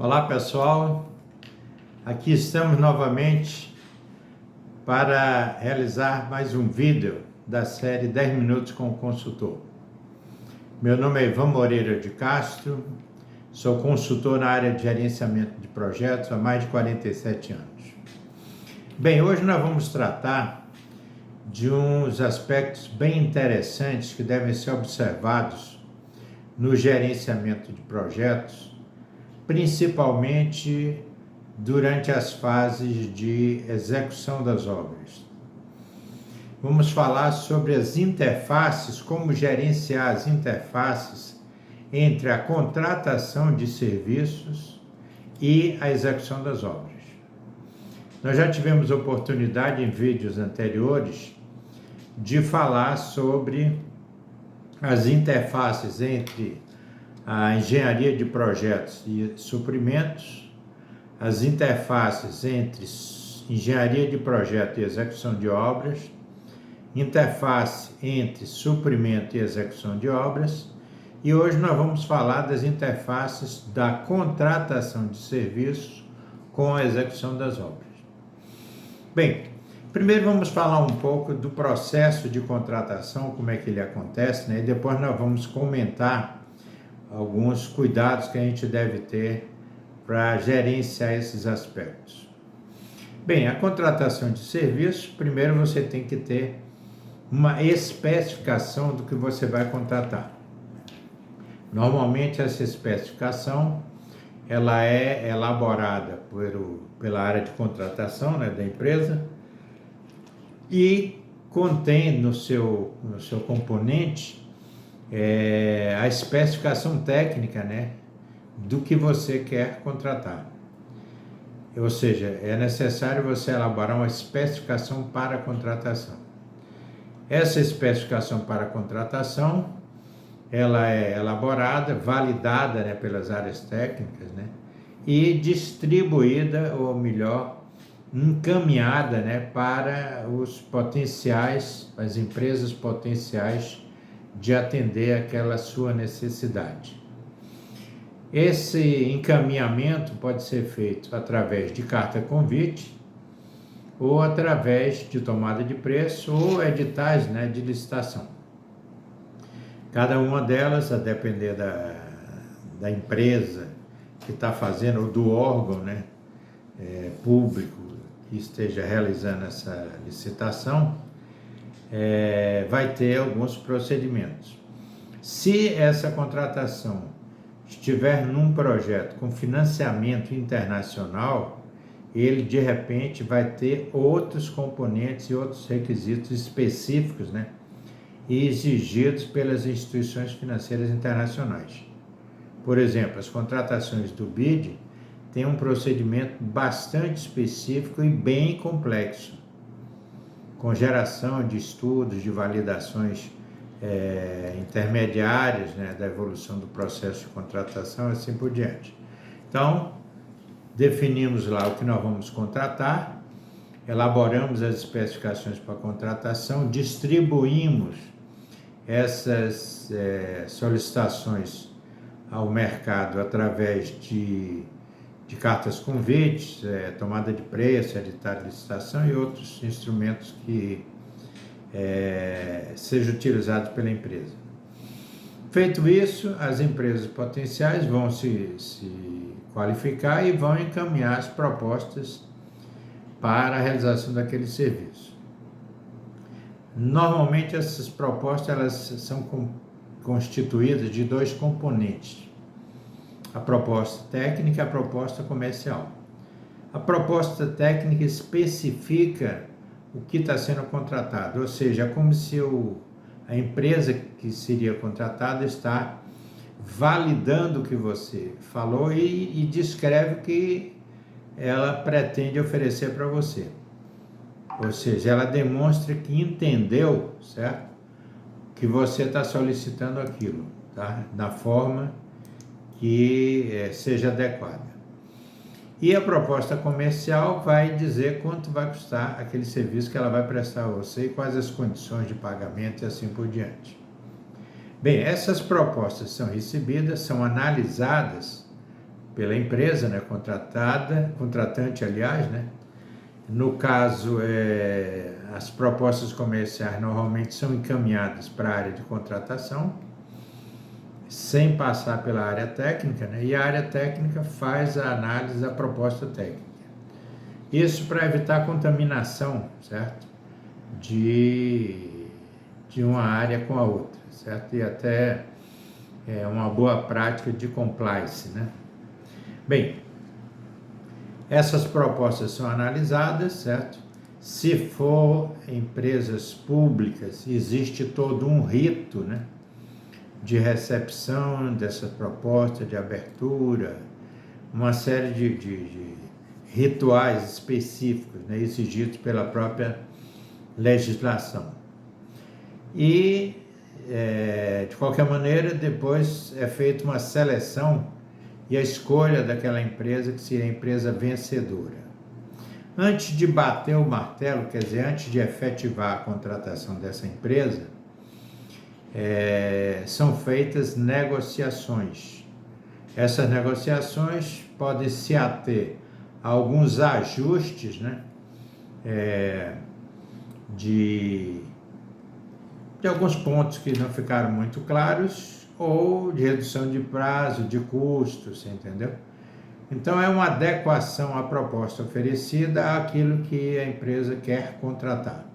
Olá pessoal, aqui estamos novamente para realizar mais um vídeo da série 10 Minutos com o Consultor. Meu nome é Ivan Moreira de Castro, sou consultor na área de gerenciamento de projetos há mais de 47 anos. Bem, hoje nós vamos tratar de uns aspectos bem interessantes que devem ser observados no gerenciamento de projetos, principalmente durante as fases de execução das obras. Vamos falar sobre as interfaces, como gerenciar as interfaces entre a contratação de serviços e a execução das obras. Nós já tivemos oportunidade em vídeos anteriores de falar sobre as interfaces entre a engenharia de projetos e suprimentos, as interfaces entre engenharia de projeto e execução de obras, interface entre suprimento e execução de obras, e hoje nós vamos falar das interfaces da contratação de serviços com a execução das obras. Bem, primeiro vamos falar um pouco do processo de contratação, como é que ele acontece, né? E depois nós vamos comentar alguns cuidados que a gente deve ter para gerenciar esses aspectos. Bem, a contratação de serviços, primeiro você tem que ter uma especificação do que você vai contratar. Normalmente essa especificação ela é elaborada pela área de contratação, né, da empresa, e contém no seu componente a especificação técnica, né, do que você quer contratar. Ou seja, é necessário você elaborar uma especificação para a contratação. Essa especificação para a contratação, ela é elaborada, validada, né, pelas áreas técnicas, né, e distribuída, ou melhor, encaminhada, né, para os potenciais, as empresas potenciais de atender aquela sua necessidade. Esse encaminhamento pode ser feito através de carta convite, ou através de tomada de preço, ou editais, né, de licitação. Cada uma delas, a depender da empresa que está fazendo, ou do órgão, né, público que esteja realizando essa licitação, vai ter alguns procedimentos. Se essa contratação estiver num projeto com financiamento internacional, ele de repente vai ter outros componentes e outros requisitos específicos, né, exigidos pelas instituições financeiras internacionais. Por exemplo, as contratações do BID têm um procedimento bastante específico e bem complexo, com geração de estudos, de validações intermediárias, né, da evolução do processo de contratação e assim por diante. Então, definimos lá o que nós vamos contratar, elaboramos as especificações para a contratação, distribuímos essas solicitações ao mercado através de cartas convites, tomada de preço, edital de licitação e outros instrumentos que sejam utilizados pela empresa. Feito isso, as empresas potenciais vão se qualificar e vão encaminhar as propostas para a realização daquele serviço. Normalmente essas propostas elas são constituídas de dois componentes: a proposta técnica e a proposta comercial. A proposta técnica especifica o que está sendo contratado, ou seja, é como se a empresa que seria contratada está validando o que você falou e descreve o que ela pretende oferecer para você. Ou seja, ela demonstra que entendeu, certo? Que você está solicitando aquilo, tá? Da forma que seja adequada. E a proposta comercial vai dizer quanto vai custar aquele serviço que ela vai prestar a você e quais as condições de pagamento e assim por diante. Bem, essas propostas são recebidas, são analisadas pela empresa, né, contratante, aliás, né? No caso, as propostas comerciais normalmente são encaminhadas para a área de contratação, sem passar pela área técnica, né? E a área técnica faz a análise da proposta técnica. Isso para evitar contaminação, certo? De uma área com a outra, certo? E até uma boa prática de compliance, né? Bem, essas propostas são analisadas, certo? Se for empresas públicas, existe todo um rito, né, de recepção dessa proposta, de abertura, uma série de rituais específicos, né, exigidos pela própria legislação. E, de qualquer maneira, depois é feita uma seleção e a escolha daquela empresa que seria a empresa vencedora. Antes de bater o martelo, quer dizer, antes de efetivar a contratação dessa empresa, são feitas negociações. Essas negociações podem se ater a alguns ajustes, né, de alguns pontos que não ficaram muito claros, ou de redução de prazo, de custos, entendeu? Então, é uma adequação à proposta oferecida àquilo que a empresa quer contratar.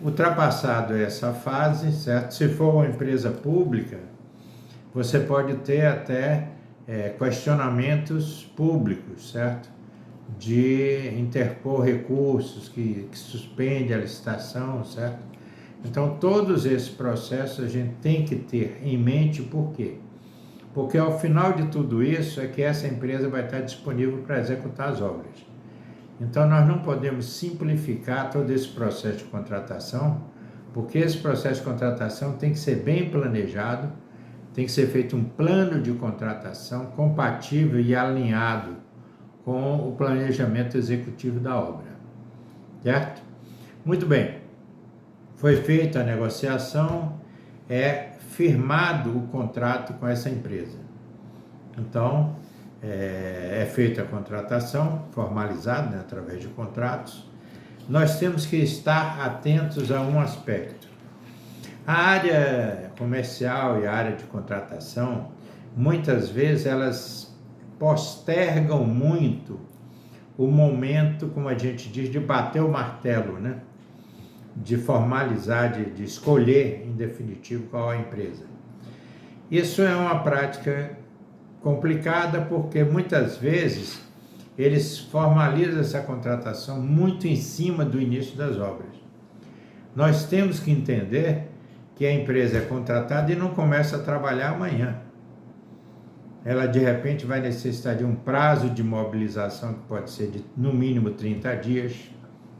Ultrapassado essa fase, certo? Se for uma empresa pública, você pode ter até questionamentos públicos, certo? De interpor recursos que suspende a licitação, certo? Então, todos esses processos a gente tem que ter em mente. Por quê? Porque ao final de tudo isso é que essa empresa vai estar disponível para executar as obras. Então, nós não podemos simplificar todo esse processo de contratação, porque esse processo de contratação tem que ser bem planejado, tem que ser feito um plano de contratação compatível e alinhado com o planejamento executivo da obra, certo? Muito bem, foi feita a negociação, firmado o contrato com essa empresa. Então, é feita a contratação, formalizada, né, através de contratos. Nós temos que estar atentos a um aspecto. A área comercial e a área de contratação, muitas vezes elas postergam muito o momento, como a gente diz, de bater o martelo, né? De formalizar, de escolher em definitivo qual é a empresa. Isso é uma prática complicada, porque muitas vezes eles formalizam essa contratação muito em cima do início das obras. Nós temos que entender que a empresa é contratada e não começa a trabalhar amanhã. Ela de repente vai necessitar de um prazo de mobilização que pode ser de no mínimo 30 dias,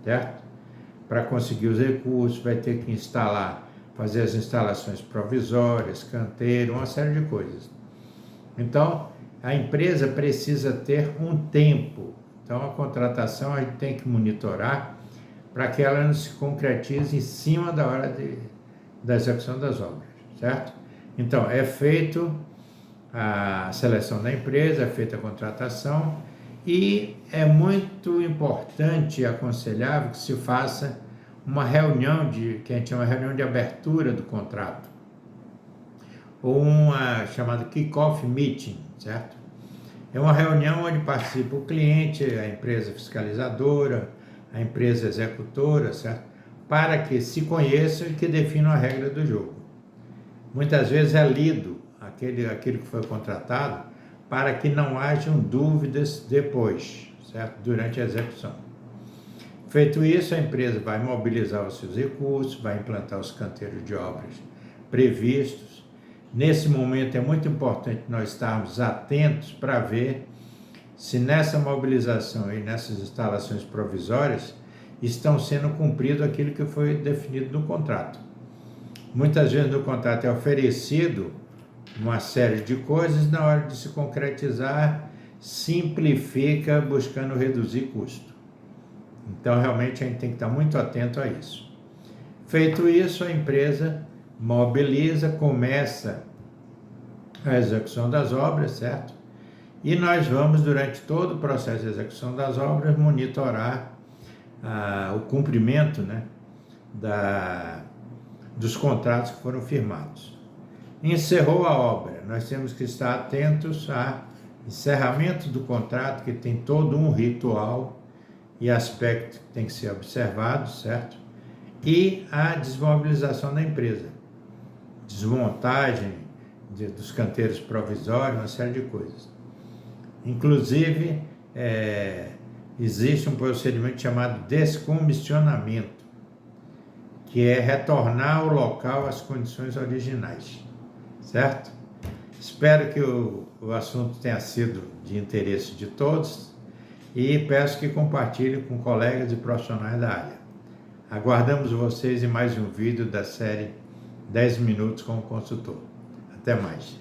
certo? Para conseguir os recursos, vai ter que fazer as instalações provisórias, canteiro, uma série de coisas. Então, a empresa precisa ter um tempo. Então, a contratação a gente tem que monitorar para que ela não se concretize em cima da hora da execução das obras, certo? Então, é feito a seleção da empresa, é feita a contratação, e é muito importante e aconselhável que se faça uma reunião que a gente chama de reunião de abertura do contrato, ou uma chamada kick-off meeting, certo? É uma reunião onde participa o cliente, a empresa fiscalizadora, a empresa executora, certo? Para que se conheçam e que definam a regra do jogo. Muitas vezes é lido aquilo que foi contratado para que não hajam dúvidas depois, certo? Durante a execução. Feito isso, a empresa vai mobilizar os seus recursos, vai implantar os canteiros de obras previstos. Nesse momento é muito importante nós estarmos atentos para ver se nessa mobilização e nessas instalações provisórias estão sendo cumprido aquilo que foi definido no contrato. Muitas vezes no contrato é oferecido uma série de coisas, na hora de se concretizar, simplifica buscando reduzir custo. Então, realmente, a gente tem que estar muito atento a isso. Feito isso, a empresa mobiliza, começa a execução das obras, certo? E nós vamos, durante todo o processo de execução das obras, monitorar o cumprimento, né, dos contratos que foram firmados. Encerrou a obra, nós temos que estar atentos ao encerramento do contrato, que tem todo um ritual e aspecto que tem que ser observado, certo? E a desmobilização da empresa, desmontagem dos canteiros provisórios, uma série de coisas. Inclusive, existe um procedimento chamado descomissionamento, que é retornar ao local às condições originais, certo? Espero que o assunto tenha sido de interesse de todos e peço que compartilhem com colegas e profissionais da área. Aguardamos vocês em mais um vídeo da série 10 Minutos com o Consultor. Até mais.